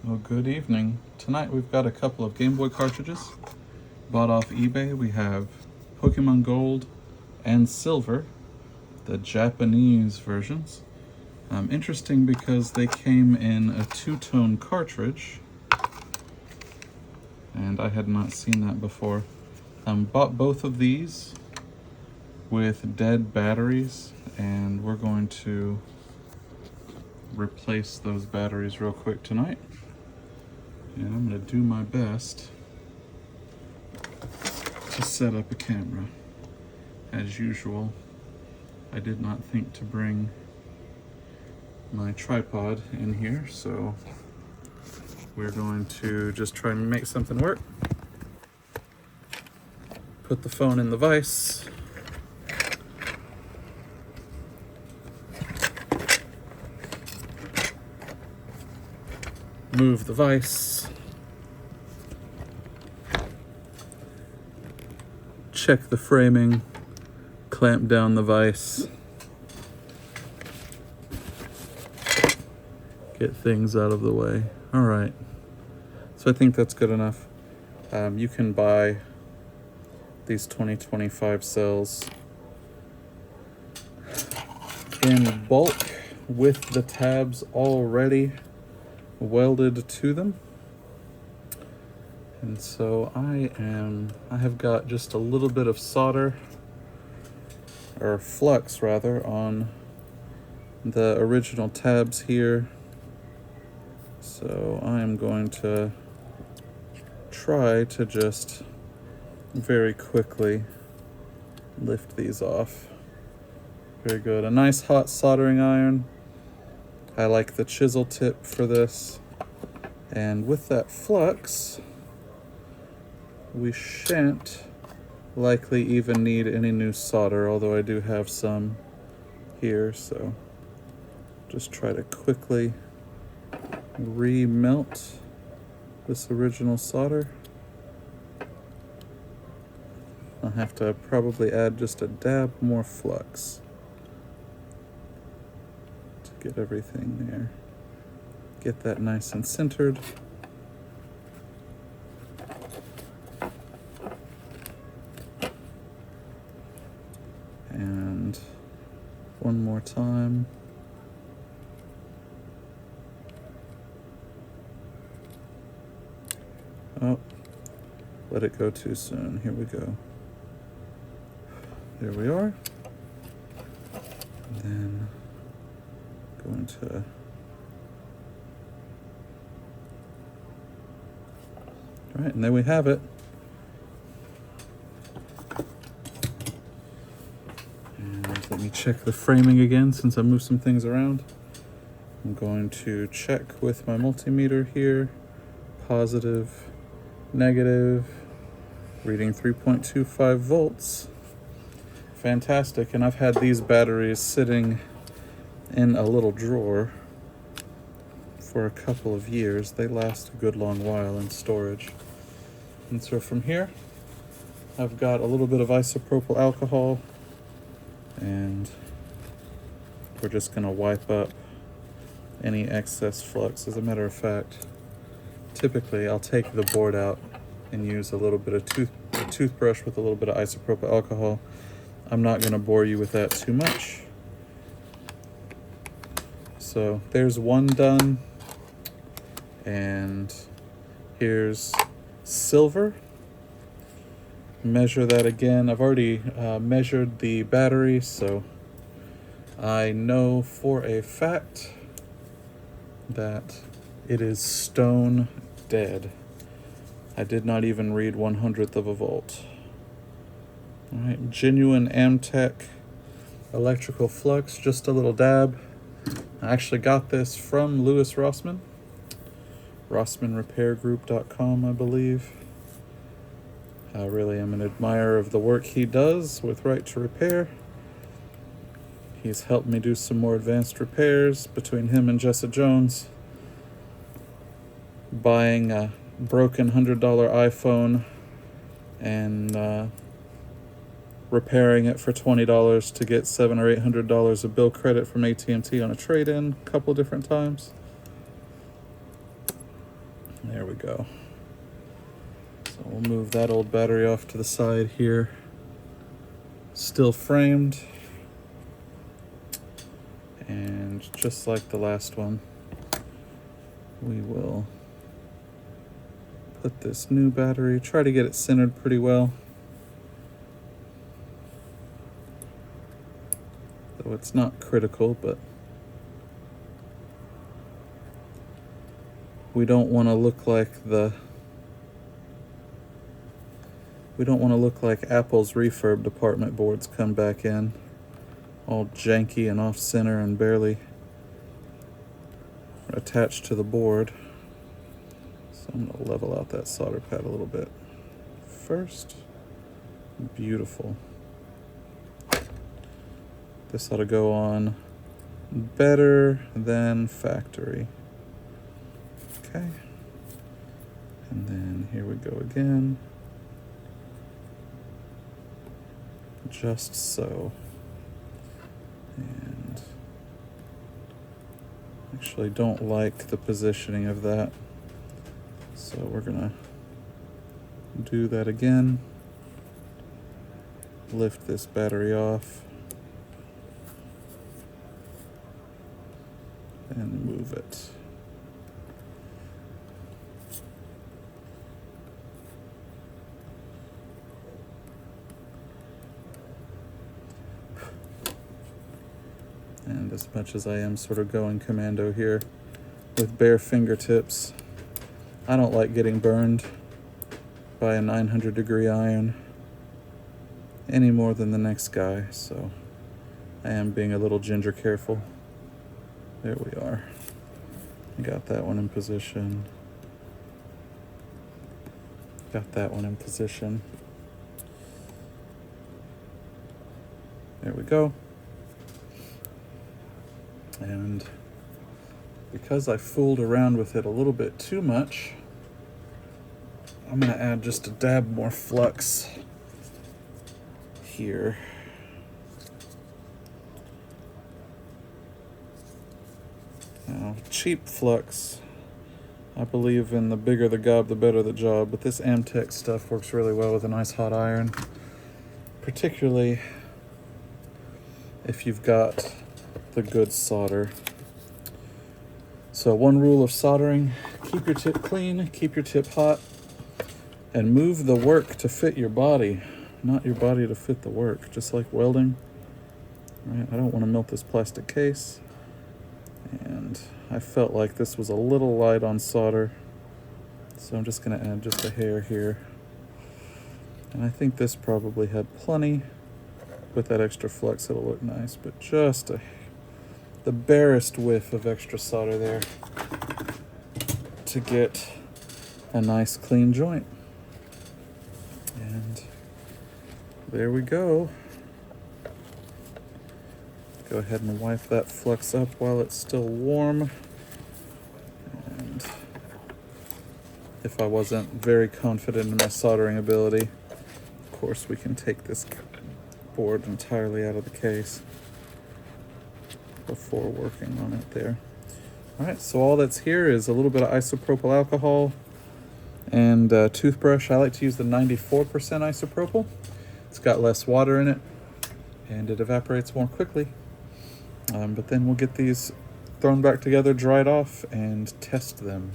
Well, good evening. Tonight we've got a couple of Game Boy cartridges bought off eBay. We have Pokemon Gold and Silver, the Japanese versions. Interesting because they came in a two-tone cartridge, and I had not seen that before. Bought both of these with dead batteries, and we're going to replace those batteries real quick tonight. And I'm going to do my best to set up a camera. As usual, I did not think to bring my tripod in here, so we're going to just try and make something work. Put the phone in the vise. Move the vise. Check the framing. Clamp down the vise. Get things out of the way. All right. So I think that's good enough. You can buy these 2025 cells in bulk with the tabs already welded to them. And so I have got just a little bit of solder, or flux rather, on the original tabs here. So I am going to try to just very quickly lift these off. Very good. A nice hot soldering iron. I like the chisel tip for this. And with that flux, we shan't likely even need any new solder, although I do have some here, so just try to quickly remelt this original solder. I'll have to probably add just a dab more flux to get everything there. Get that nice and centered. And one more time. Oh, let it go too soon. Here we go. There we are. And then going to all right, and there we have it. And let me check the framing again since I moved some things around. I'm going to check with my multimeter here. Positive, negative, reading 3.25 volts. Fantastic. And I've had these batteries sitting in a little drawer for a couple of years. They last a good long while in storage. And so from here, I've got a little bit of isopropyl alcohol, and we're just going to wipe up any excess flux. As a matter of fact, typically I'll take the board out and use a little bit of a toothbrush with a little bit of isopropyl alcohol. I'm not going to bore you with that too much. So there's one done, and here's silver. Measure that again. I've already measured the battery, so I know for a fact that it is stone dead. I did not even read 1/100th of a volt. All right, genuine Amtech electrical flux, just a little dab. I actually got this from Louis Rossmann, RossmannRepairGroup.com, I believe. I really am an admirer of the work he does with Right to Repair. He's helped me do some more advanced repairs between him and Jessa Jones. Buying a broken $100 iPhone and repairing it for $20 to get $700 or $800 of bill credit from AT&T on a trade-in a couple different times. There we go. So we'll move that old battery off to the side here. Still framed. And just like the last one, we will put this new battery, try to get it centered pretty well. Though it's not critical, but we don't want to look like Apple's refurb department boards come back in all janky and off center and barely attached to the board. So I'm going to level out that solder pad a little bit first. Beautiful. This ought to go on better than factory. Okay. And then here we go again. Just so. And actually don't like the positioning of that. So we're gonna do that again. Lift this battery off. And move it. And as much as I am sort of going commando here with bare fingertips, I don't like getting burned by a 900-degree iron any more than the next guy, so I am being a little ginger careful. There we are. Got that one in position. Got that one in position. There we go. And because I fooled around with it a little bit too much, I'm going to add just a dab more flux here. Now, cheap flux, I believe in the bigger the gob, the better the job, but this Amtech stuff works really well with a nice hot iron, particularly if you've got the good solder. So one rule of soldering: keep your tip clean, keep your tip hot, and move the work to fit your body, not your body to fit the work, just like welding. Right? I don't want to melt this plastic case, and I felt like this was a little light on solder, so I'm just going to add just a hair here. And I think this probably had plenty. With that extra flux, it'll look nice, but just the barest whiff of extra solder there to get a nice clean joint. And there we go. Go ahead and wipe that flux up while it's still warm. And if I wasn't very confident in my soldering ability, of course we can take this board entirely out of the case before working on it there. All right, so all that's here is a little bit of isopropyl alcohol and a toothbrush. I like to use the 94% isopropyl. It's got less water in it and it evaporates more quickly. But then we'll get these thrown back together, dried off, and test them.